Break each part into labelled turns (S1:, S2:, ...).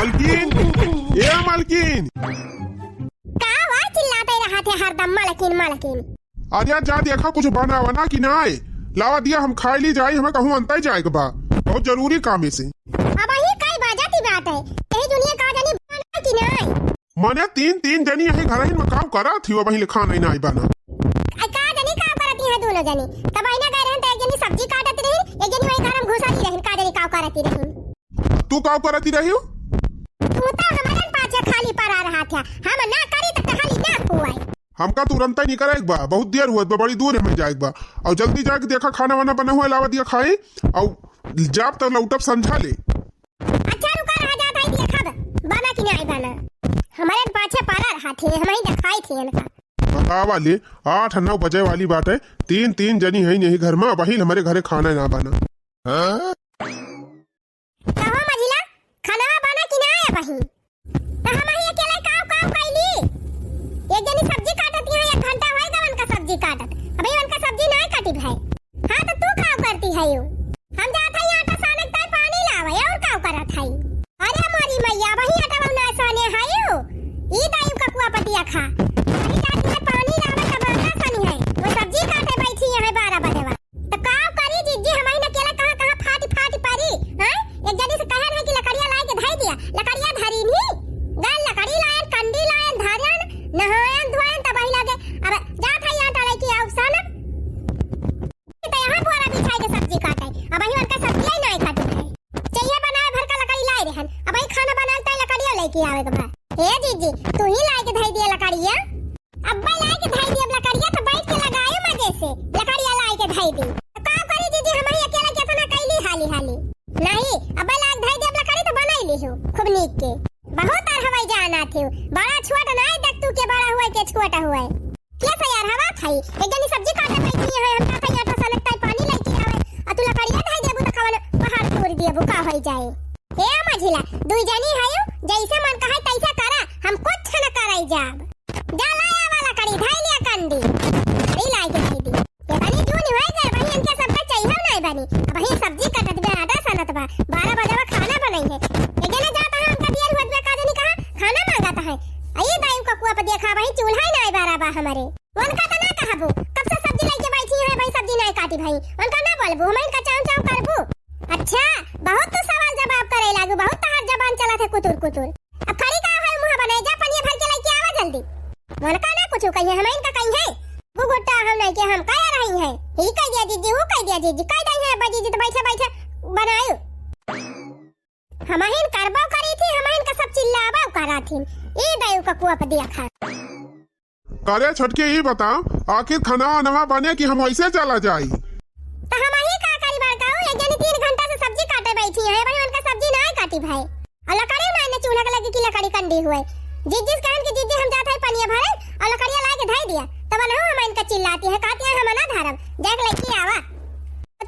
S1: मालकिन, ए मालकिन,
S2: का हुआ चिल्लाते रहा थे हरदम मालकिन मालकिन।
S1: अरे जा देखा कुछ बना वना कि ना है। लावा दिया हम खाई ली जाई, हमें कहूँ अंतर जाएगा बा, बहुत जरूरी काम है से।
S2: अब ही कई बाजाती बात है, यही दुनिया का जानी बना कि ना।
S1: मने तीन जनी यही घर ही में काम करा थी, वही लिखा नहीं ना आई बना।
S2: का जानी का करती है दोनों जनी, तब आई ना गए रहन, एक जनी सब्जी काटती रही, एक जनी वही घर में घुसाती रही, का जानी का करती रही।
S1: तू का करती रही हो?
S2: तू तो हमारे पाछे खाली पर आ रहा था, हम ना करी तो खाली ना हुआ।
S1: हमका तुरंत ही नहीं करे एक बा, बहुत देर हुआ बा, बड़ी दूर है मैं जाए बा। और जल्दी जाके देखा खाना वाना बना हुआ, लावा दिया खाए और जाप तो लौटब समझा ले।
S2: अच्छा रुका रहा जाता है देखा बना कि नहीं बना, हमारे पाछे पारा रहा थे, हम ही दिखाई थे इनका।
S1: बतावा ले 8-9 बजे वाली बात है, तीन जनी है नहीं घर में, वही हमारे घरे खाना ना बना।
S2: कहो मझिला खाना बना कि ना है वही, तो हम ही अकेले काम कैली। एक जनी सब्जी काटती है, 1 घंटा होएगा उनका सब्जी काटत, अभी उनका सब्जी नहीं काटी भाई। हाँ तो तू काम करती है यू, हम जात है आटा साने तक पानी लावे और काम करत है। अरे मोरी मैया वही आटा बना साने है यू, ई दायु का कुआ पटिया खा अभी जाती है पानी लावे तब आटा सानी है, वो सब्जी काटे बैठी है 12 बजे वा। तो काम करी जीजी, हम ही अकेले कहां फाटी पारी। हां एक जनी से कहन है कि लकड़ियां लाए के धाई दिया, लकड़ियां धरी नहीं गल, लकड़ी लाए कंडी लाए धारन नहायन धोयन तब ही लागे। अब जात है आटा लेके आओ सन, तो यहां बोरा बिछाई के सब्जी काटे, अब ही उनका सब्जी ही नहीं काटी है, चाहिए बनाए भर का लकड़ी लाए रहन, अब ही खाना बनाता है लकड़ियां लेके आवे के भाई। हे जीजी तू ही लाए के धाई दिया लकड़ियां, अब्बा लाए के धाई दिया लकड़ियां, तो बैठ के लगायो मजे से लकड़ियां लाए के धाई दी। तो का करी जीजी, हम ही अकेले केतना कैली हाली नहीं, अब्बा लाए धाई दिया लकड़ी तो बनाई ली हो खूब नीक के, बहुत आर हवाई जाना थे, बड़ा छोटा नहीं देख तू के बड़ा हुआ के छोटा हुआ है। क्या से यार हवा खाई, एक जनी सब्जी काटे बैठी है, हम का आटा सनकता है पानी लेके आवे, आ तू लकड़ियां धाई देबू तो खावन पहाड़ तोड़ देबू का होई जाए। हे मझिला दुई जनी है जैसे मन कहे तैसा करा, हम कुछ न कराई जाब। जा लाया वाला कड़ी धाई लिया कंडी, अरे लाई के धाई दी, ये बनी जून होई गए भाई, इनके सब का चाहिए नहीं बनी, अब ही सब्जी काटत बे आटा सनत बा, 12 बजे खाना बनाई है। एक जने जाता है उनका दियर हुआ का जनी कहा खाना मांगाता है, अये दायु का कुआ पे देखा भाई चूल्हा ही नहीं बारा बा हमारे, उनका तो ना कहबू कब से सब्जी लेके बैठी है भाई, सब्जी नहीं काटी भाई, उनका ना बोलबू, हम इनका चाव करबू। अच्छा बहुत तो सवाल जवाब करे लागू, बहुत तहार जबान चला थे कुतुर। अब खड़ी का है मुंह बनाए, जा पनिया भर के लेके आवा जल्दी, उनका ना कुछ कहिए, हम इनका कहीं है वो गुट्टा हम नहीं के हम कह रही है, ही कह दिया जीजी, वो कह दिया जीजी, कह दई है बाजी जी, तो बैठे बनायो हम हिन करबो करी थी, हम इनका सब चिल्लाबो करा थी, ई दायु का कुआ पे दिया खा।
S1: अरे छटके ही बताओ आखिर खाना नवा बने कि हम ऐसे चला जाई?
S2: तो हम ही का करी बताओ, एक जनी 3 घंटा से सब्जी काटे बैठी है भाई, उनका सब्जी नहीं काटी भाई, और लकड़ी मैंने चूल्हा के लगी की लकड़ी कंडी हुए, जीजी कहन कि जीजी हम जात है पनिया भरे और लकड़ियां लाए के धाई दिया, तब ना हम इनका चिल्लाती है, कहती है हम ना धरब, देख लेके आवा।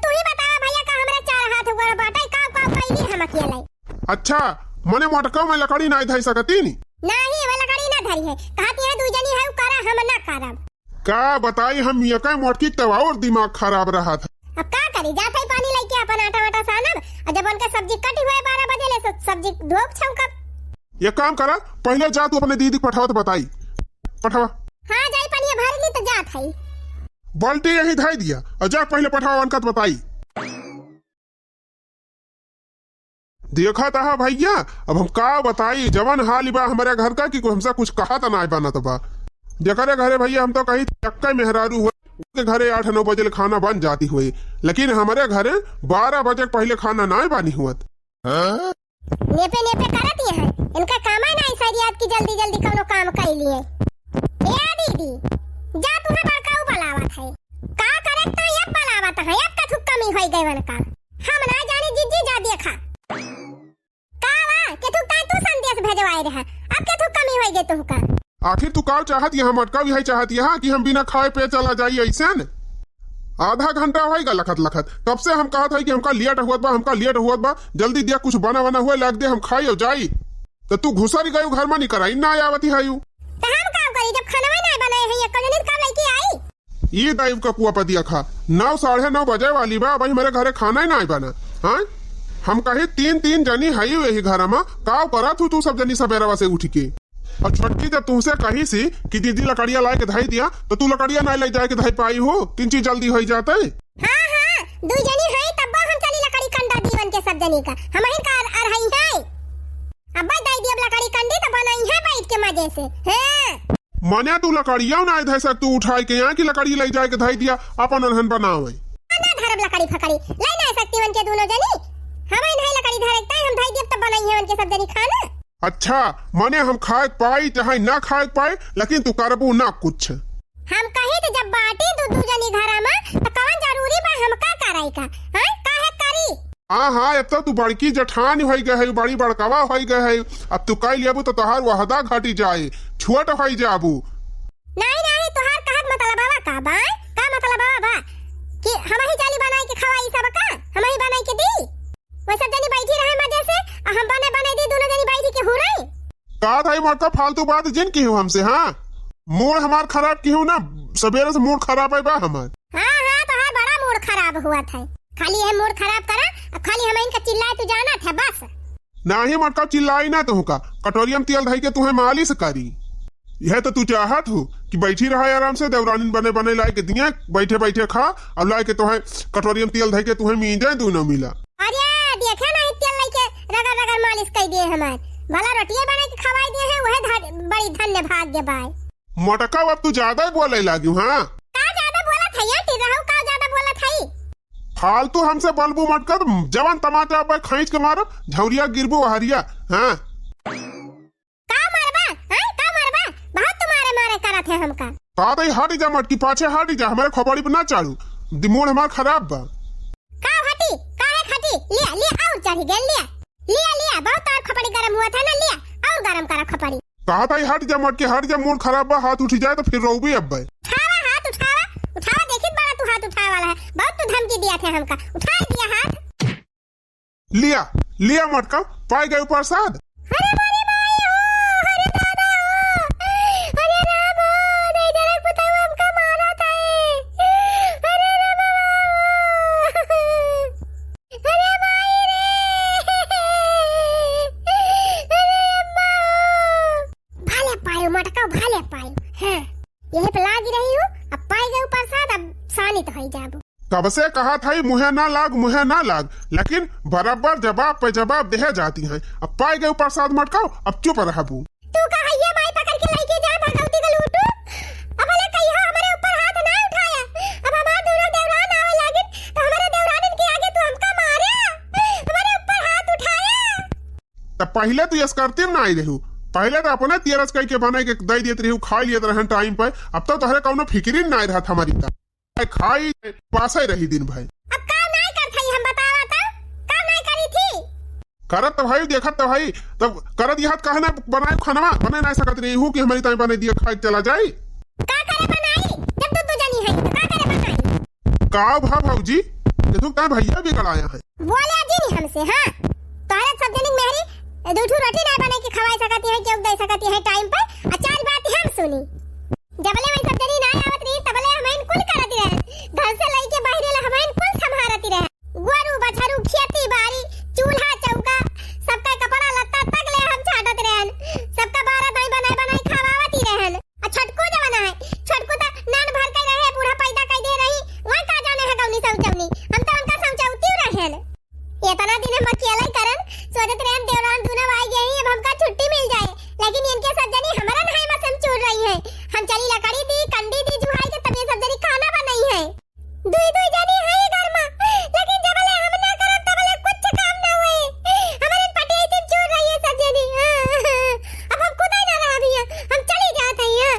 S2: तू ही बता भैया का हमरे 4 हाथ हुआ बाटे का कैली हम अकेले।
S1: अच्छा मने मोटका में लकड़ी नहीं धाई सकती नी?
S2: नहीं वो लकड़ी ना धरी है, कहती है दू जनी है करा, हम ना करब।
S1: का बताई हम ये कई मोटकी तब और दिमाग खराब रहा था।
S2: अब का करी, जाते ही पानी लेके अपन आटा सानब, और जब उनका सब्जी कटी हुए 12 बजे ले सब्जी धोक छौकब।
S1: ये काम करा, पहले जा तू अपने दीदी को पठावा, बताई पठावा।
S2: हाँ जाई पनिया भर ली तो जात है,
S1: बाल्टी यही धाई दिया और जा पहले पठावा, उनका तो बताई। देखा था भैया, अब हम का बताई, जवन हाल बा हमारे घर का कि हमसे कुछ कहा था ना बना तो बा। देखा रे घरे भैया हम तो कहीं चक्का मेहरारू हुए, उनके घरे 8-9 बजे खाना बन जाती हुई, लेकिन हमारे घरे 12 बजे पहले खाना ना बनी हुआ।
S2: नेपे करती है, इनका काम है ना शरीयत की जल्दी कोनो काम कर लिए। ए दीदी जा तुम्हें बड़काऊ बलावत है, का करे तो ये बलावत है, अब का थुक्का में होई गई वनका, हम ना जाने जीजी जा देखा का वा के थुक्का तू संदेश भेजवाए रहा, अब के थुक्का में होई गई तो का।
S1: आखिर तू का चाहत यहाँ मटका भी है चाहत यहाँ कि हम बिना खाए पे चला जाइए ऐसे न? आधा घंटा होएगा लखत तब से हम कहा था कि हमका लेट हुआ बा, जल्दी दिया कुछ बना हुआ लग दे हम खाई और जाई, तो तू घुसर गई घर में नहीं कराई ना आवती है यू।
S2: तो हम काम करी जब खाना नहीं बनाए हैं, ये कौन काम लेके आई?
S1: ये दाइव का कुआ पर दिया खा 9-9:30 बजे वाली बा, भाई मेरे घरे खाना ही नहीं बना। हाँ हम कहे तीन तीन जनी हई वही घर में का करा तू सब जनी सवेरा से उठ के। और छोटकी जब तुमसे कही सी कि दीदी लकड़िया लाए के धाई दिया तो तू लकड़िया नहीं ले जाए के धाई पाई हो, तीन चीज जल्दी हो जाते।
S2: हाँ हाँ, दू जनी है तब हम चली लकड़ी कंडा दीवन के सब जनी का हम ही का अरहई है। अब्बा दाई दी अब लकड़ी कंडी तो बनाई है बैठ के मजे से। हैं
S1: मने तू लकड़िया ना धाई सक तू उठाई के यहाँ की लकड़ी ले जाए के धाई दिया अपन अरहन बनावे
S2: ना धरब लकड़ी फकड़ी ले ना सकती वन के दोनों जनी हम नहीं लकड़ी धरकता हम धाई दी तब बनाई है उनके सब जनी खाना।
S1: अच्छा मने हम खाए पाई चाहे ना खाए पाए लेकिन तू करबू ना कुछ।
S2: हम कहे तो जब बाटी दू जनी घरा में तो कौन जरूरी बा हम का कराई का हां काहे करी।
S1: हाँ अब तो तू बड़की जठान हो गए है, बड़ी बड़कावा हो गए है, अब तू कह लेबू तो तोहार वहदा घटी जाए छोट हो जाबू।
S2: नहीं तोहार कहत मतलब का बा का मतलब बा कि हम ही जाली बनाई के खवाई सब का हम ही बनाई के दी वो सब जनी बैठी रहे मजे से हम बने दी दोनों जनी बैठी के हो रही
S1: का थाई मतलब फालतू बात जिन की हूँ हमसे। हाँ मूड हमार खराब की हूँ ना सवेरे से मूड खराब है बा हमार।
S2: हाँ तोहार बड़ा मूड खराब हुआ था खाली है मूड खराब करा खाली हम इनका चिल्लाए तू जाना था बस।
S1: नहीं मटका चिल्लाई ना तू का कटोरियम तेल धाई के तुम्हें मालिश करी यह तो तू चाहत हो कि बैठी रहा आराम से देवरानी बने बने लाए के दिए बैठे बैठे खा और लाए के तुम्हें कटोरियम तेल धाई के तुम्हें मीजा दोनों मिला।
S2: अरे देखे ना तेल लेके रगड़ रगड़ मालिश कर दिए हमार भला रोटियां बना के खवाई दिए हैं वह बड़ी धन्य भाग्य बाय।
S1: मटका अब तू ज्यादा ही बोले लगी। हाँ
S2: का ज्यादा बोला था यार रहू का ज्यादा बोला था
S1: फालतू हमसे बलबू मत कर जवान टमाटर पर खींच के मारो झौरिया गिरबू हरिया। हाँ थे हमका ताई हट जा मटकी पाछे हट जा हमारे खोपड़ी पे ना चालू दिमाग हमार खराब बा।
S2: का हटी काहे खटी लिया लिया और चढ़ी गेल लिया लिया लिया बहुत और खोपड़ी गरम हुआ था ना लिया और गरम करा खोपड़ी।
S1: कहा ताई हट जा मटकी हट जा मूड खराब बा हाथ उठ जाए तो फिर रोबी अब भाई।
S2: उठावा हाथ उठावा देखित बड़ा तू हाथ उठाए वाला है बहुत तू धमकी दिया थे हमका उठा दिया हाथ
S1: लिया लिया मटका पाई गए प्रसाद। कब से कहा था मुहे ना लाग लेकिन बराबर जवाब पे जवाब दे जाती हैं। अब पाए गए प्रसाद मटकाओ अब चुप रहबू।
S2: तू कहा ये माई पकड़ के लेके जा भगवती का लूटू अब ले कहियो हमारे ऊपर हाथ ना उठाया अब हमार दोनों देवरान आवे लागिन तो हमारे देवरानन के आगे तू हमका मारे हमारे ऊपर हाथ उठाया।
S1: तब पहले तू यस करती ना आई रहू पहले तो अपने तेरस कई के बना के दे देते रहू खा लिए रहन टाइम पे अब तो तोहरे कौनो फिक्री ना रहा हमारी खाई पासे रही दिन भाई।
S2: अब काम नहीं करत हई हम बतावा था काम नहीं करी थी
S1: करत तो भाई देखत तो भाई तब करत यहां कहना बनाए खाना बने नहीं सकत रही हूं कि हमारी ताई बने दिया खाई चला जाए
S2: का करे बनाई जब तू जानी है तो का करे बनाई
S1: का भाऊजी देखो ता भैया भी गड़ाया है
S2: बोले जी नहीं हमसे। हां तोहरे सब जनिक मेहरी दूठू रोटी नहीं बने के खवाई सकती है केउ दे सकती है टाइम पर अचार बात हम सुनी जबले वही सब जनी ना आवत रही तबले हमें कुल करती रहे घर से लेके बाहर ले हमें कुल संभारती रहे गोरू बछरू खेती बाड़ी चूल्हा चौका सबका कपड़ा लत्ता तक ले हम छाटत रहन सबका बारा दाई बनाई खवावती रहन। आ छटको जवाना है छटको त नान भर के रहे बूढ़ा पैदा कर दे रही वही का जाने है कौनी सौचवनी हम तो उनका समझौती रहन इतना दिन हम अकेला करन सोचत रहन देवरान दुना आई गई अब हमका छुट्टी मिल जाए लेकिन इनके सब जनी हमारा नहीं मसम छोड़ रही है हम चली लकड़ी दी कंडी दी जुहाई के तब ये सब जनी खाना बनाई है दुई जनी है घर में लेकिन जबले हम ना करब तबले कुछ काम ना हुए हमारे पटिया इतनी छोड़ रही है सब जनी अब हम खुद ही ना रह भी हम चली जात है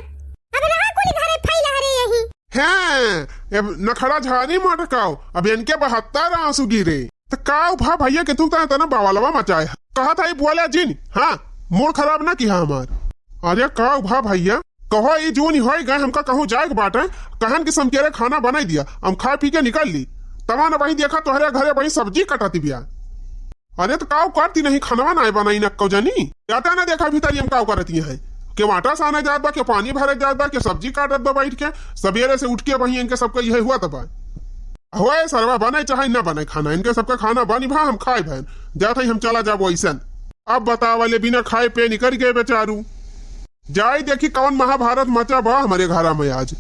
S2: अब रहा कुल घरे फैला रहे यही
S1: हैं अब नखड़ा झाड़ी मटकाओ अब इनके 72 आंसू गिरे तो का भा भैया के तू तना बावलवा मचाए कहा था बोला जिन। हाँ मूड खराब ना किया हमार अरे का भा भैया कहो ये जून हो गए हमका कहूँ जाए बाटे कहन के समकेरे खाना बनाई दिया हम खा पी के निकल ली तमा न वही देखा तोहरे घरे वही सब्जी कटाती बिया अरे तो काव करती नहीं खाना नहीं बनाई न जानी जाता ना देखा भीतर हम काव करती है के आटा साने जात बा के पानी भरे जात बा के सब्जी काटत बा बैठ के सवेरे से उठ के वही इनके सबका यही हुआ तब होए सरवा बने चाहे न बने खाना, इनके सबका खाना बनी भा हम खाए भैन जाते ही हम चला जाबो ऐसन। अब बतावले बिना खाए पे निकल गए बेचारू। जाई देखी कौन महाभारत मचा बा हमारे घर में आज।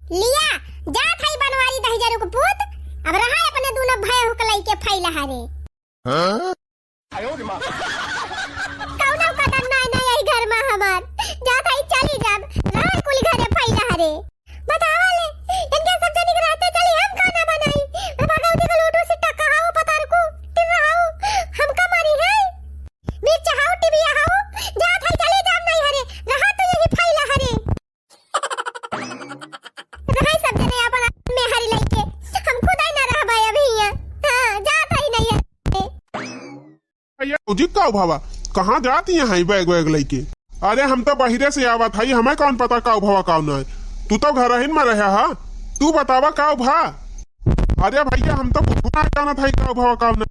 S2: लिया जा थाई बनवारी दहजरू को पूत, अब रहा अपने दोनों भाई हुकलाई के फैला हरे।
S1: हां
S2: कौनो कदम ना यही घर में हमार जा थाई चली जाब रहा कुल घरे फैला हरे। बतावले इनके सब जनी रहते चली हम खाना बनाई भगवती को लोटो से टकाओ पतार को तिर रहाओ हम का मारी है बीच चाहो टीवी आओ जा थाई चली जाब नहीं हरे रहा तो यही फैला हरे। रहा सब जने अपन में हरी लेके हम खुद ही ना रह भाई अभी यहां। हां जा थाई नहीं है
S1: भैया उजी का भावा कहां जाती है बैग बैग लेके? अरे हम तो बाहरे से आवत हई, हमें कौन पता का भावा का न है। तू तो घर ही में रहा हा, तू बतावा का भा। अरे भैया हम तो ना जाना था का भावा का न,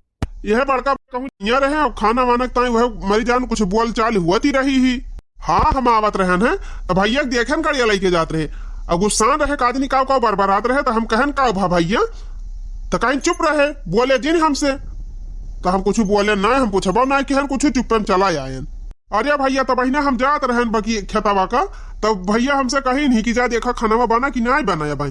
S1: यह बड़का कहूं यहाँ रहे और खाना वाना ताई वह मरी जान कुछ बोल चाल हुआ रही ही। हाँ हम आवत रहन है तो भैया देखन कड़िया लेके जात रहे और गुस्सा रहे का आदमी का बरबरात रहे तो हम कहन का भा भैया तो कहीं चुप रहे बोले जिन हमसे तो हम कुछ बोले ना, हम पूछबो ना कि हम कुछ चुप चला आयन। अरे भैया तो बहिना हम जात रहन बकी खेतवा का, तब भैया हमसे कही नहीं कि जा देखा खाना बना कि नहीं बनाया भाई।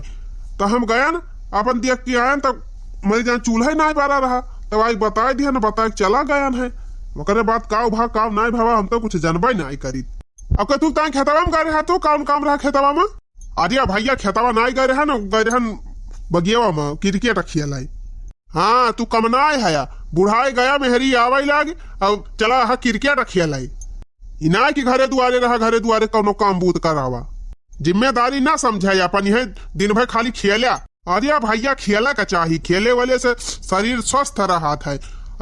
S1: तो हम गया न अपन देख के आयन तब मेरी जान चूल्हा ही नहीं बारा रहा, तब आई बता दिया न बता चला गया है। ओकरे बाद काव भा काव नहीं भावा हम तो कुछ जानबे नहीं करी। अब तू ता खेतवा में गए रहा तो कौन काम रहा खेतवा में? अरे भैया खेतवा नहीं गए रहा न, गए रहन बगियावा में क्रिकेट खेलाई। हाँ तू कमनाए है बुढ़ाई गया मेहरी आवाई लाग अब चला हा क्रिकेट खेलाई। इना की घरे दुआरे कौनो काम बूत करावा, जिम्मेदारी ना समझे अपन यह दिन भर खाली खेला। अरे भैया खेला का चाहिए, खेले वाले से शरीर स्वस्थ रहा है।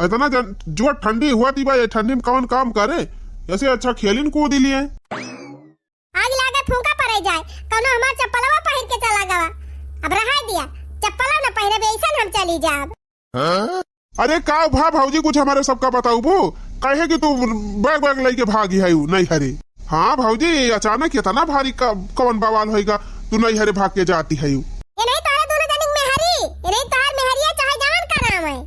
S1: इतना जो ठंडी हुआ थी भाई ठंडी में कौन काम करे, ऐसे अच्छा खेलिन कूद लिए।
S2: आग लागे फूंका पड़े जाए कौनो हमार चप्पलवा पहन के चला गवा, अब रहा दिया चप्पलवा न पहने ऐसा हम चली जाब।
S1: अरे का भा भौजी कुछ हमारे सबका बताऊ वो कहे कि तू बैग बैग लेके भागी है नहीं हरे। हाँ भौजी अचानक इतना भारी कौन बवाल होएगा तू नहीं हरे भाग के जाती है।
S2: ये नहीं तारे दोनों जनिक मेहरी, ये नहीं तार मेहरिया चाहे जवान का नाम है।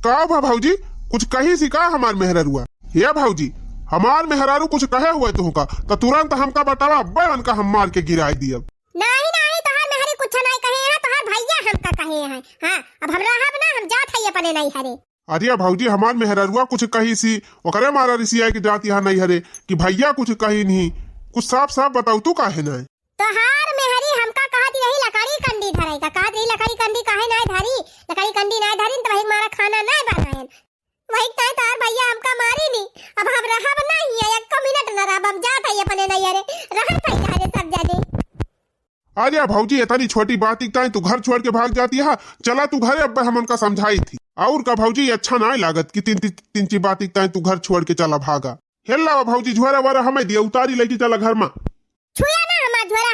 S1: का भा भौजी कुछ कही सी का हमार मेहरारुआ? ये भौजी हमार मेहरारू कुछ कहे हुए तुमका तो तुरंत हमका बतावा बयान का हम मार के गिराई दिया।
S2: नहीं नहीं तोहार मेहरी कुछ नहीं कहे हैं, तोहार भैया हमका कहे हैं। हां अब हम रहब ना हम जात है अपने नहीं हरे।
S1: अरे भौजी हमार मेहरारुआ कुछ कही सी ओकरे मारा रिसिया की जाती है नहीं हरे कि भैया कुछ कही नहीं, कुछ साफ साफ बताऊ तू काहे नहीं?
S2: तोहार मेहरी हमका कहती रही लकड़ी कंडी धरे का, कहती रही लकड़ी कंडी काहे नहीं धरी, लकड़ी कंडी नहीं धरी तो वही मारा खाना नहीं बनायन वही तार तार भैया हमका मारी नहीं। अब हम रहब नहीं है एक मिनट न रहब, हम जात है अपने नहीं हरे रहत है हरे सब जाने।
S1: अरे भौजी इतनी छोटी बात तू घर छोड़ के भाग जाती है, चला तू घरे अब हम उनका समझाई थी और का भौजी अच्छा नहीं लागत कि तीन ची बात तू घर छोड़ के चला भागा। हेला भौजी झोरा वारा हमें दिया उतारी लेके चला घर में।
S2: छुया ना हमार झोरा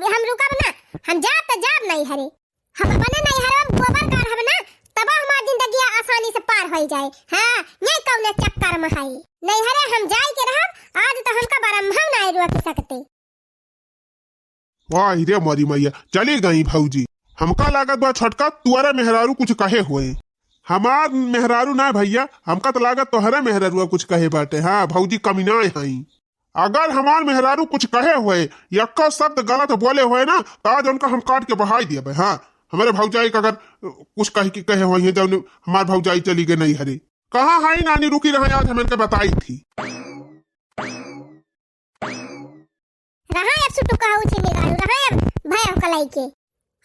S2: हम रुकब ना, हम जाब तो जाब नहीं हरे, हम अपने नहीं हरे हम गोबर कार हम ना तब हमार जिंदगी आसानी से पार हो जाए। हां ये कौने चक्कर में है नहीं हरे हम जाई के रहब आज तो हमका ब्रह्म नहीं रोक सकते।
S1: वाह रे मरी मैया चली गई भौजी, हमका लागत बा छटका तुअरे मेहरारू कुछ कहे हुए। हमार मेहरारू ना भैया हमका तो लागत तोहरे मेहरारू कुछ कहे बाटे। हाँ भौजी कमीनाए हई, अगर हमार मेहरारू कुछ कहे हुए यक्को शब्द गलत बोले हुए ना तो आज उनका हम काट के बहाई दिए। हाँ हमारे भौजाई का अगर कुछ कहे हुए हैं जब हमार भौजाई चली गई नहीं हरी कहाँ हाई नानी रुकी रहे आज हम इनके बताई थी।
S2: रहा अब सुटू कहू छी निकालू रहा अब भय कलाई के।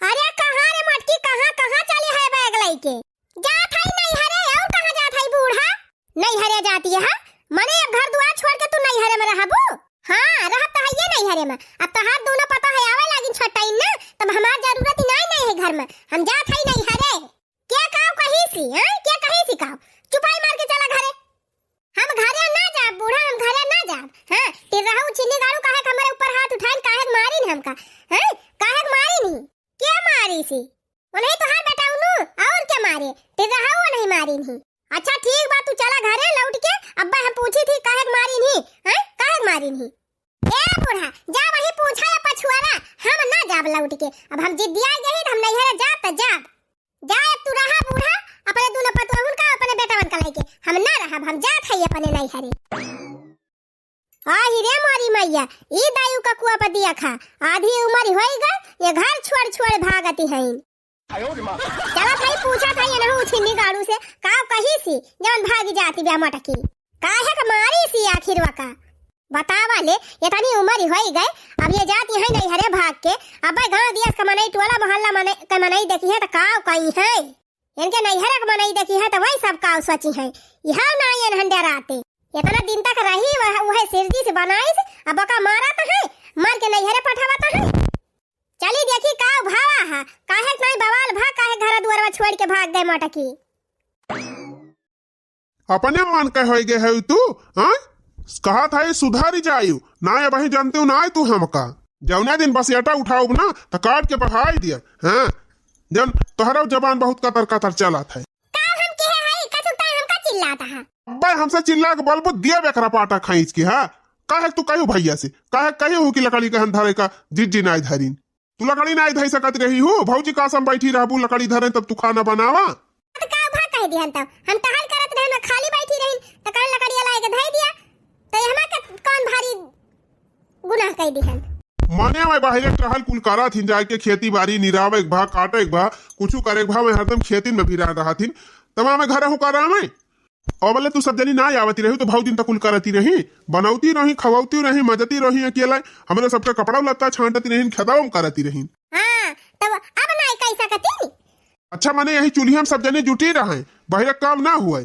S2: अरे कहां रे मटकी कहां चली है बैग लई के? जात है नहीं हरे और कहां जात है बूढ़ा? नहीं हरे जाती है मने अब घर द्वार छोड़ के तू नहीं हरे में रहबू? हां रहत है ये नहीं हरे में, अब तो हाथ दोनों पता है आवे लागिन छटाइन ना तब हमार जरूरत ही नहीं है घर में, हम जात है नहीं हरे। क्या काव कही सी हां क्या कही सी काव चुपाई मार के चला घरे, हम घरे ना जाब बूढ़ा हम घरे ना जाब। हां तिर रहू चिन्नी गाड़ू काहे हमारे ऊपर हाथ उठाइन काहे मारिन हमका? हैं काहे मारिन ही क्या मारी सी उन्हें तो हाथ बताऊ नु और क्या मारे तिर रहू नहीं मारिन ही। अच्छा ठीक बात तू चला घरे लौट के अब्बा हम पूछी थी काहे मारिन ही हैं काहे मारिन ही। ए बूढ़ा जा वही पूछा या पछुआरा, हम ना जाब लौट के। अब हम जिद्दिया गए हम नहीं है जाब त जाब जा। तू रहा बूढ़ा अपने दूनो पतोहुन का अपने बेटावन का लेके, हम ना रहब, हम जात है अपने नहीं हरे। आही रे मारी मैया ई दायु का कुआ पर दिया खा, आधी उम्र होई गई ये घर छोड़ छोड़ भागती है। चला भाई पूछा था ये ना उछिनी गाड़ू से का कही सी जवन भागी जाती बे मटकी काहे का मारी सी आखिरवा का बतावा ले। ये तनी उम्र होई गई अब ये जाती है नहीं हरे भाग के। अब भाई गांव दिया का मनई टोला मोहल्ला मने का मनई देखी है त काव कई है, इनके नहीं हरे का मनई देखी है त वही सब काव सोची है। यहां ना ये हंडे राते इतना दिन तक रही वह सिरजी से बनाई से अब का मारा तो है, मार के नहीं हरे पठावा तो है। चली देखी का भावा है काहे नहीं बवाल भाग काहे घर दुआरवा छोड़ के भाग गए मटकी।
S1: अपने मन के होई गे है तू हां कहा था ये सुधारी जायु ना ये वही जानते हो ना तू हमका जौना दिन बस एटा उठाओ ना तो काट के पढ़ाई दिया। हां जन तोहरा जबान बहुत कतर कतर चला था
S2: का हम के है का तू हमका चिल्लाता है
S1: भाई हमसे चिल्ला के बलबो दिया बेकरा पाटा खींच के। हां काहे तू कहियो भैया से काहे कहियो कि लकड़ी के धरे का जिज्जी नाई धरिन तू लकड़ी नाई धई सकत रही हो भौजी कासम बैठी रहबू लकड़ी धरे तब तू खाना बनावा
S2: तो का भा कह दिहन तब हम टहल करत रहे ना खाली बैठी रही तो कल लकड़ी लाए के धई दिया तो हमा के कौन भारी गुनाह कह दिहन।
S1: माने मैं बाहर टहल कुल करा थी जाके खेती बाड़ी निरावे एक भा काटे एक भा कुछ करे एक भा मैं हरदम खेती में भी रहा थी तब मैं घर हूं करा मैं और बोले तू सब जनी ना आवती रही तो बहुत दिन तक कुल करती रही बनौती रही खवाती रही मजती रही अकेला हमारे सबका कपड़ा लत्ता छांटती रही खेदाव करती रही।
S2: हां तब अब ना कैसा कती
S1: अच्छा माने यही चूल्ही हम सब जने जुटी रहे बाहर काम ना हुआ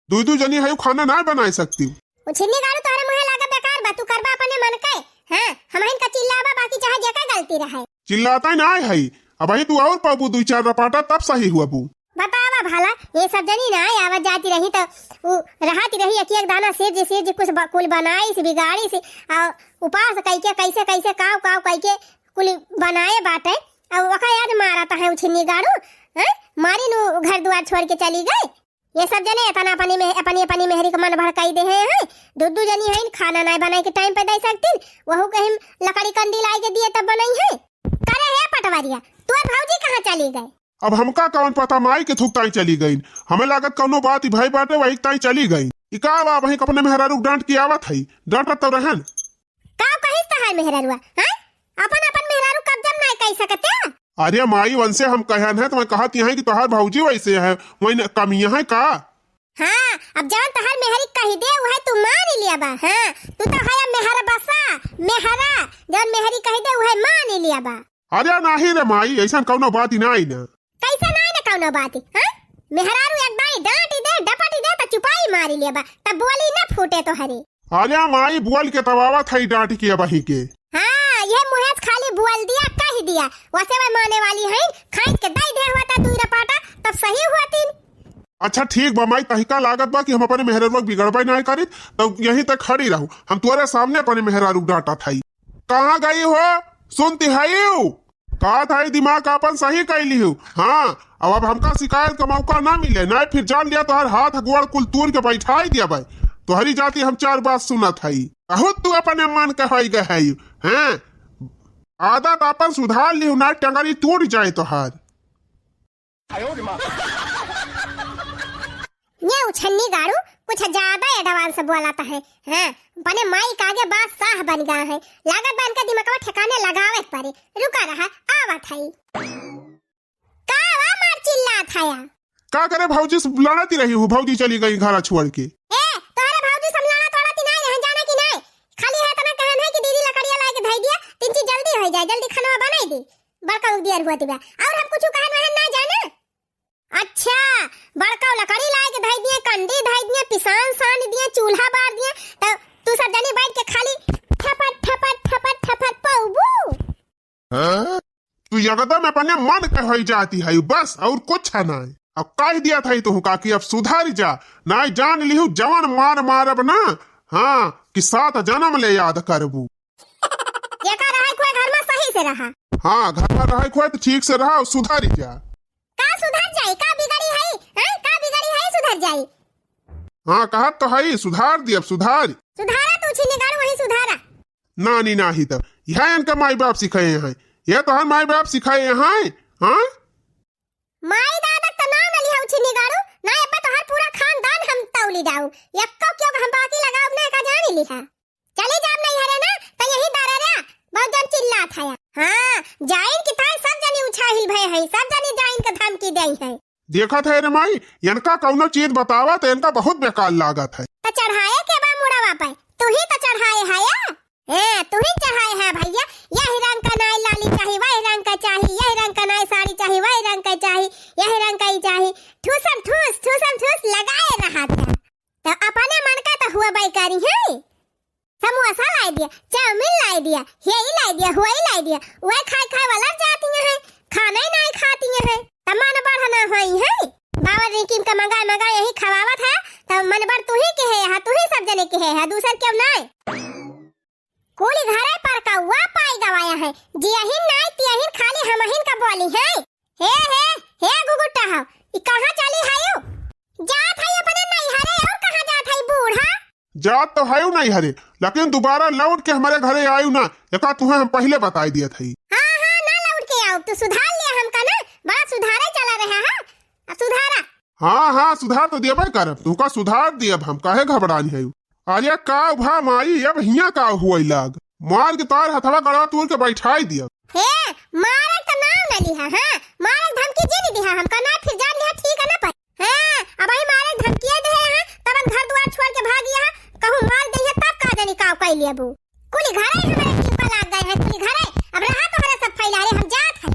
S1: दू जनी है खाना ना बना सकती
S2: छिन्नी गाड़ू तोरे मुहे लागे बेकार बा तू करबा अपने मन के। हां हमहन का चिल्लावा बाकी चाहे जेका गलती रहे
S1: चिल्लाता ना है अब ही तू और पाबू दो चार रपाटा तब सही हुआ बू
S2: बतावा भाला ये सब जनी ना आवाज जाती रही तो रहती रही एक एक दाना सेज कुछ कुल बनाई से बिगाड़ी से उपास कैसे कैसे कैसे काव काव कैके कुल बनाए बाटे और वका याद मारा है छिन्नी गाड़ू। हैं मारी नु घर द्वार छोड़ के चली गई ये सब जने अपना अपनी मेहरी का मन भड़काई दे हैं दू जनी है खाना ना बनाए के टाइम पे दे सकती वहू कहीं लकड़ी कंडी लाई के दिए तब बनाई है करे है पटवारिया तू भौजी कहां चली गई।
S1: अब हमका कौन पता माई के थुकताई चली गई हमें लागत कौनो बात ही भाई बाटे वही ताई चली गई इका वही अपने मेहरारू डांट की आवत है डांटत तो रहन
S2: का कहिस त है मेहरारुआ हैं अपन मेहरारू कब्जम नहीं कह सकते।
S1: अरे माई वंशे हम कहन है तो मैं कहती है कि तोहार भौजी वैसे है वही कमियां है का।
S2: हां अब जान तोहार मेहरी कह दे वह तू मान लिया बा। हां तू तो है मेहरा बसा मेहरा जन मेहरी कह दे वह मान लिया बा।
S1: अरे नहीं रे माई ऐसा कौनो बात ही नहीं ना
S2: कैसा नहीं ना कौनो बात हां मेहरारू एक बारी डांट दे डपट दे तो चुपाई मार लिया बा तब बोली ना फूटे तो हरे।
S1: अरे माई बोल के तवावा था डांट की बही के।
S2: हां ये मुहेस खाली बोल दिया कह दिया वैसे मैं माने वाली है खाई के दई दे हुआ था 2 रपाटा तब सही हुआ 3।
S1: अच्छा ठीक बा माई तहिका लागत बा कि हम अपने मेहरारू बिगड़बे नहीं करी तो यहीं तक खड़ी रहूं हम तुम्हारे सामने अपने मेहरारू डांटा था कहाँ गई हो सुनती है कहा था दिमाग अपन सही कैली हूँ। हाँ अब हमका शिकायत का मौका ना मिले ना फिर जान लिया तो हर हाथ गोड़ कुल तूर के बैठाई दिया भाई तोहरी जाती हम 4 बात सुनत है बहुत तू अपने मन के हो गए है आदत अपन सुधार ली ना टंगरी टूट जाए तोहार।
S2: ये उछन्नी गाड़ू कुछ ज्यादा एडवांस बोलाता है। हाँ बने माई के आगे बात साह बन गया है लागत बन के दिमाग ठिकाने लगावे पड़े रुका रहा आवत है का वा मार चिल्ला था
S1: का करे भौजी से लड़ती रही हूँ भौजी चली गई घर छोड़ के।
S2: ए तोरे भौजी समलाना तोड़ती नहीं रह जाने की नहीं खाली है तना कहन है कि दीदी लकड़िया लाके धई दिया 3 चीज जल्दी हो जाए जल्दी खाना बनाई दी बड़का देर हुआ तिबा और हम कुछ कहन वहन ना जाना। अच्छा बड़का लकड़ी लाए के धई दिए कंडी धई दिए पिसान सान दिए चूल्हा बार दिए तो तू सब जनी बैठ के खाली ठपट पौबू।
S1: हां तू एकदम अपने मन के हो जाती है बस और कुछ ना अब कह दिया था तू का कि अब सुधर जा ना जान लिहू जवान मार मारब ना। हाँ कि 7 जन्म ले याद करबू
S2: ये का रहा कोई घर में सही से रहा।
S1: हाँ घर में रहे कोई तो ठीक से रहा सुधर जा
S2: का सुधर जाए का बिगड़ी है हैं का बिगड़ी है सुधर जाए।
S1: हाँ कहा तो है सुधार दी अब सुधारा तू
S2: छिनी गाड़ू वही सुधारा
S1: नानी नाही तो यह इनका माई बाप सिखाए हैं, यह तो हर माई बाप सिखाए हैं। हाँ
S2: माई दादा तो नाम नली हउ छिनी गाड़ू ना एपे तो हर पूरा खानदान हम तौली दाऊ यक्को क्यों हम बाकी लगाव ने का जानी लिहा चली जाम नहीं हरे ना तो यही दारा रे बहुत जन चिल्ला था। हां जाइन की थाई सब जनी उछाहिल भय है, सब जनी जाइन के धमकी देई है।
S1: देखा था रे माई इनका कौनो चीज बतावा तो इनका बहुत बेकार लागत है।
S2: तो चढ़ाए के बा मुड़ावा पे तू ही तो चढ़ाए है या तू ही चढ़ाए है भैया। यही रंग का नाई लाली चाहिए, वही रंग का चाहिए, यही रंग का नाई साड़ी चाहिए, वही रंग का चाहिए, यही रंग का ही चाहिए। ठूसम ठूस लगाए रहा था तो अपने मन का तो हुआ बेकारी है। समोसा लाई दिया, चाउमीन लाई दिया, यही लाई दिया, वही लाई दिया, वही खाए वाला जाती है, खाना ही नहीं खाती है। तब मन बढ़ना हुई है बाबा रिकीम का मंगा यही खवावत है तो मन बढ़ तू ही के है, तू ही सब जने के है, दूसर क्यों नहीं। कोली घरे पर का हुआ पाई गवाया है जियाहिन नाई तियाहिन खाली हमहिन का बोली है। हे गुगुट्टा हो ई कहां चली है यू जात है अपने नहीं हरे और कहां जात है बूढ़ा।
S1: जात तो है नहीं हरे लेकिन दोबारा लौट के हमारे घरे आयु ना एका तुम्हें हम पहले बताई दिया थी।
S2: हां ना लौट के आओ तू सुधार लिया हमका ना बड़ा सुधारे चला रहा है अब सुधारा।
S1: हाँ सुधार तो देबे करब तुमका सुधार दियब हम काहे घबरानी है। अरे का भा माई अब हिया का हुई लाग मार के तार हथवा गड़ा तूर के बैठाई दिया।
S2: हे मारक तो नाम न लिहा। हां मारक धमकी जे नहीं दिया हमका ना फिर जान लिहा ठीक है ना पर। हां अब आई मारक धमकी दे है तब हम घर द्वार छोड़ के भाग गया कहूं मार दे तब का जानी का कई लिया बू कुली घरे हमारे टिपा लाग गए हैं कुली घरे अब रहा तो हमारे सब फैला रे हम जात है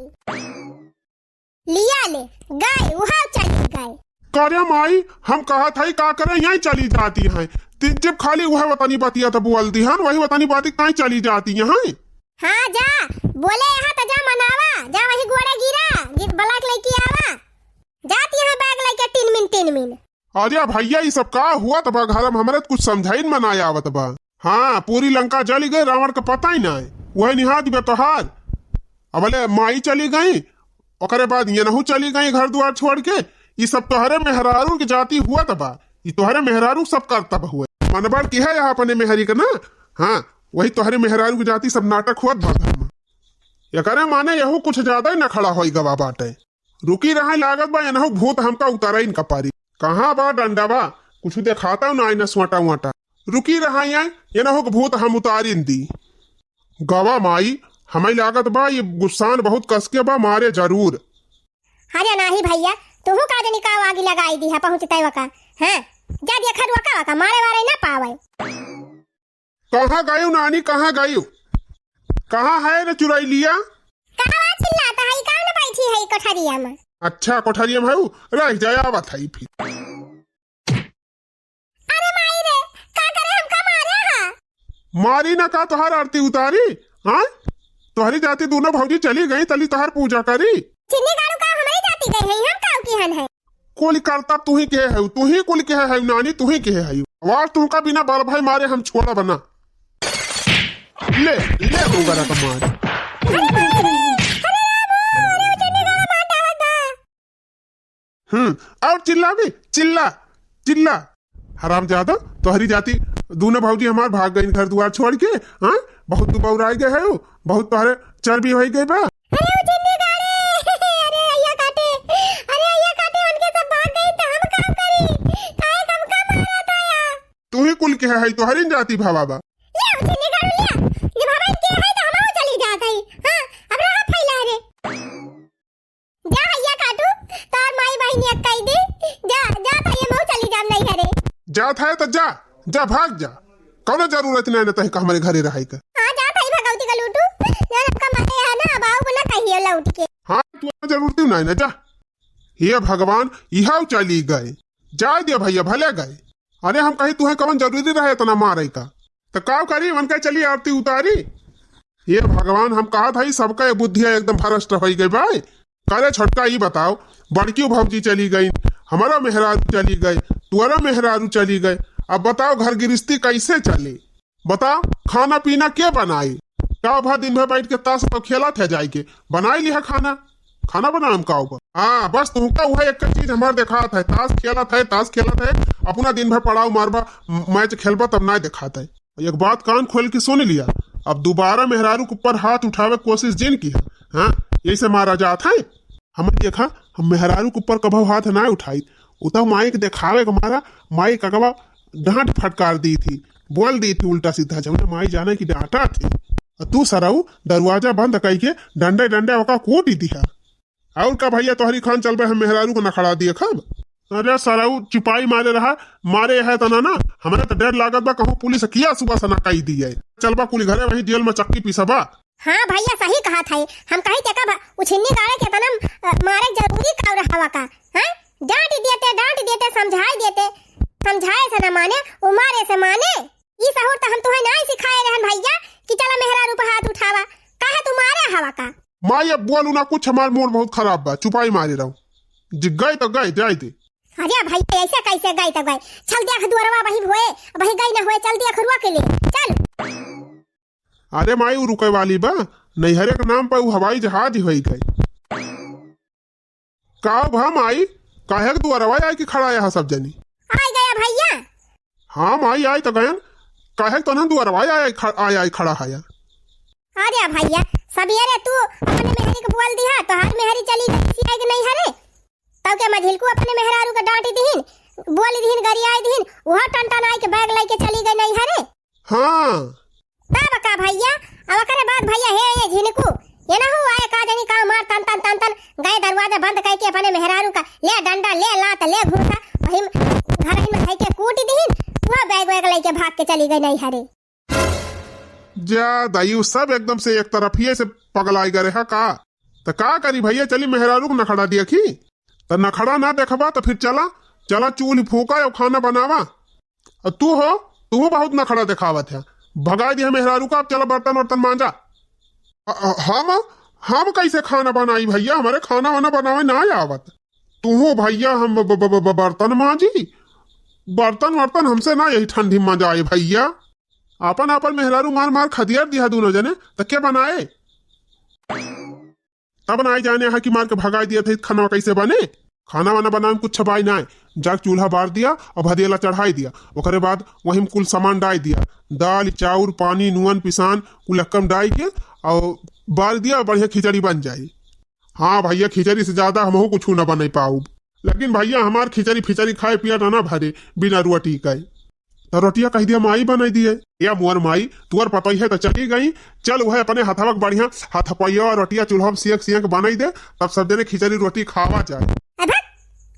S2: लिया ले गए वहां चली गए।
S1: करे माई हम कहा था का करे यहीं चली जाती हैं तीन जब खाली वह वतनी बातिया तो बोलती हैं वही वतनी बाती कहीं चली जाती हैं।
S2: हाँ जा बोले यहाँ तो जा मनावा जा वही गोड़ा गिरा गिर बलाक लेके आवा जाती है बैग लेके 3 मिनट।
S1: अरे भैया ये सब का हुआ तबा घर में हमारे कुछ समझाई मनाया आवत बा। हाँ पूरी लंका जली गई रावण का पता ही ना वही निहाद व्यवहार अब माई चली गई ओकरे बाद ये नहू चली गई घर द्वार छोड़ के ये सब तोहरे मेहरारू की जाति हुआ तबा ये तोहरे मेहरारू सब करता हुआ मनबर की है यहाँ अपने मेहरी का ना। हाँ वही तोहरे मेहरारू की जाति सब नाटक हुआ भाग ये करे माने यहू कुछ ज्यादा ही न खड़ा हो गवा बाटे रुकी रहा लागत बा यहू भूत हमका उतारा इन कपारी कहाँ बा डंडा बा कुछ दिखाता ना न स्वाटा वाटा रुकी रहा ये नहू भूत हम उतारिन दी गवा माई हमें लागत बा ये गुस्सान बहुत कसके बा मारे जरूर।
S2: अरे नहीं भैया तू का जनी का आगे लगाई दी है पहुंचते वका हैं जा दिया खड़ वका मारे वारे ना पावे।
S1: कहाँ गयू नानी कहाँ गयू कहाँ है न चुराई लिया
S2: कहाँ चिल्लाता है कहाँ न बैठी है कोठरिया में।
S1: अच्छा कोठरिया में हूँ रह जाया बात है फिर।
S2: अरे माई रे का करे हमका मारे हा
S1: मारी ना का तोहार आरती उतारी। हाँ तुम्हारी जाति दोनों भौजी चली गई तली तोहार पूजा करी
S2: चिन्नी गाड़ू का हमारी जाति गई है हम काऊ की हन है
S1: कुल करता तू ही के है तू ही कुल के है नानी तू ही के है आवाज तुमका बिना बल भाई मारे हम छोड़ा बना ले होगा ना कमाल। और चिल्ला भी चिल्ला चिल्ला हराम ज्यादा तोहरी जाति दोनों भौजी हमार भाग गई घर द्वार छोड़ के। हाँ बहुत दुबौराई गए है बहुत तोहरे चर्बी हो गई बा। तू ही कुल के है तोहरी जाति भावा बा जात है तो जा जा भाग जा कौन जरूरत नहीं ना तह हमारे घरे रहे का।
S2: हां जात है भगवती का लूटू यार आपका मते है ना बाऊ बना कहिए लौट के।
S1: हां तू जरूरत नहीं ना जा हे भगवान यहां चली गए जा दिया भैया भले गए। अरे हम कहीं तुम्हें कौन जरूरी रहे इतना मारे का तो का करी मन का चली आरती उतारी। ये भगवान हम कहा था सबका बुद्धि एकदम भ्रष्ट हो गई भाई। करे छोटका ये बताओ बड़की भौजी चली गई हमारा मेहरारू चली गए तुअरा मेहरारू चली गए अब बताओ घर गृहस्थी कैसे चले बताओ खाना पीना क्या बनाए क्या भा दिन भर बैठ के ताश तो खेला थे जाए के बनाई लिया खाना खाना बना हम का हाँ बस तुमका वह एक चीज हमारे देखा था ताश खेला था अपना दिन भर पड़ाओ मारबा मैच खेलबा तब ना देखा था। एक बात कान खोल के सुन लिया अब दोबारा मेहरारू के ऊपर हाथ उठावे कोशिश जिन की है, हाँ यही से मारा जाता है। हम देखा हम मेहरारू के ऊपर कभी हाथ ना उठाई, उतना माई के दिखावे के मारा माई ककबा डांट फटकार दी थी, बोल दी थी उल्टा सीधा, जब माई जाने की डांटा थी। तू सरऊ दरवाजा बंद कई के डंडे डंडे वका कोट ही दिया। और का भैया तोहरी खान चल पे हम मेहरारू को न खड़ा दिए खब। अरे सरऊ चिपाई मारे रहा, मारे है तना ना हमारे तो डर लागत बा कहूँ पुलिस किया सुबह से नकाई दी है। चल बा कुली घरे वही जेल में चक्की पीसबा।
S2: हाँ भैया सही कहा था, हम कही थे उछिन्नी गाड़े के तना मारे जरूरी का रहा का। हाँ डांट देते समझाए से न माने उमारे से माने। ई सहूर तो हम तुम्हें नहीं सिखाए रहन भैया कि चला मेहरारू पे हाथ उठावा, काहे तुम्हारे हवा का।
S1: माँ ये बोलू ना कुछ, हमार मूड बहुत खराब बा, चुपाई मारे रहूं। गए तो गए जाए थे।
S2: अरे भैया ऐसे कैसे गए तो गए, चल देख दुआरवा वही होए वही गई ना होए, चल देख रुआ के लिए चल।
S1: अरे माई वो रुके वाली बा, नैहरे के नाम पर वो हवाई जहाज ही गई। का भा माई काहे के दुआरवा आई कि खड़ा है सब जनी।
S2: आ गया भैया।
S1: हाँ माई आई तो गयन, काहे तो ना दुआरवा आई खड़ा है।
S2: अरे भैया सवेरे तू अपने मेहरी को बोल दिया तो हाथ मेहरी चली गई सियाई के नहीं हरे, तब के मझिल को अपने मेहरारू को डांटी दीन, बोली दीन गरियाई दीन, वह टन आई के बैग लेके चली गई नहीं हरे।
S1: हाँ
S2: तब का भैया अब करे बात भैया है ये झिनकू ये ना हुआ है का जनी का मार तन गए दरवाजा बंद करके अपने मेहरारू का ले डंडा ले लात ले घूसा वही घर ही में के कूटी दीन, वह बैग लेके भाग के चली गई नहीं हरे।
S1: जा दायु सब एकदम से एक तरफ ही से पगलाई गए है का, तो का करी भैया चली मेहरारू को नखड़ा दिया की, तो नखड़ा ना देखबा तो फिर चला चूल्ही फूका और खाना बनावा। और तू बहुत नखड़ा दिखावत है, भगा दिया मेहरारू का, अब चला बर्तन वर्तन मांजा। हम कैसे खाना बनाई भैया, हमारे खाना वाना बनावे ना आवत। तू भैया हम बर्तन मांजी, बर्तन वर्तन हमसे ना यही ठंडी मजा आए भैया। अपन मेहरारू मार खदियार दिया दोनों जने, तो क्या बनाए तब ना जाने है कि मार के भगा दिया था खाना कैसे बने। खाना वाना बनाए कुछ छपाई ना, जाग चूल्हा बार दिया और भदेला चढ़ाई दिया, ओकरे बाद वही कुल सामान डाल दिया, दाल चाउर पानी नुअन पिसान कुल कम डाल के और बार दिया, बढ़िया खिचड़ी बन जाये। हाँ भैया खिचड़ी से ज्यादा हम कुछ न बना पाऊ, लेकिन भैया हमार खिचड़ी फिचड़ी खाए पिया ना भरे बिना रोटी का, तो रोटिया कह दिया माई बनाई दिए या मुअर माई तुअर पतई है तो चली गई। चल वह अपने हथवक बढ़िया हथपैया और रोटिया चूल्हा में सियक बनाई दे, तब सब जने खिचड़ी रोटी खावा जाए।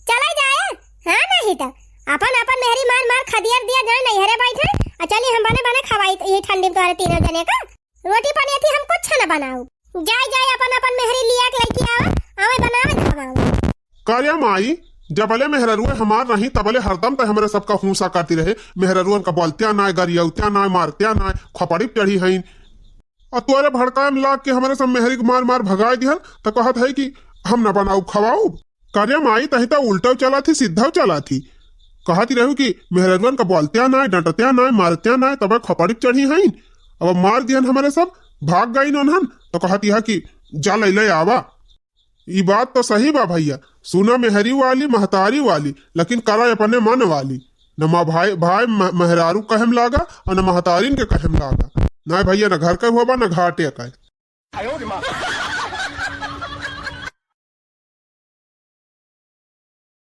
S2: चला जाए हाँ नहीं तो अपन मेहरी मार खदियार दिया जाए नहीं हरे बैठे चलिए हम बने खवाई ये ठंडी में तुम्हारे तीनों जने का रोटी पनी थी, हम कुछ न बनाऊ जाए अपन मेहरी लिया के लेके आवे बनावे खवाओ।
S1: कार्या माई जबले मेहररुआ हमार नहीं तबले हरदम तो हमारे सबका हूसा करती रहे, मेहररुआ का बोलत्या ना गरियौत्या ना मारत्या ना खपड़ी चढ़ी है, और तुअरे भड़का में लाग के हमारे सब मेहरी को मार भगाए दिया, तो कहत है कि हम न बनाऊ खवाऊ। कार्य माई तही तो उल्टा चला थी सीधा चला थी, कहती रहू कि मेहररुआ का बोलत्या ना डंटत्या ना मारत्या ना तब खपड़ी चढ़ी है, अब मार दियन हमारे सब भाग गई नन, तो कहती है कि जा ले आवा। ये बात तो सही बा भैया, सुना मेहरी वाली महतारी वाली लेकिन करा अपने मन वाली, न माँ भाई मेहरारू कहम लागा और न महतारीन के कहम लागा, ना भैया न घर का होबा न घाटे का।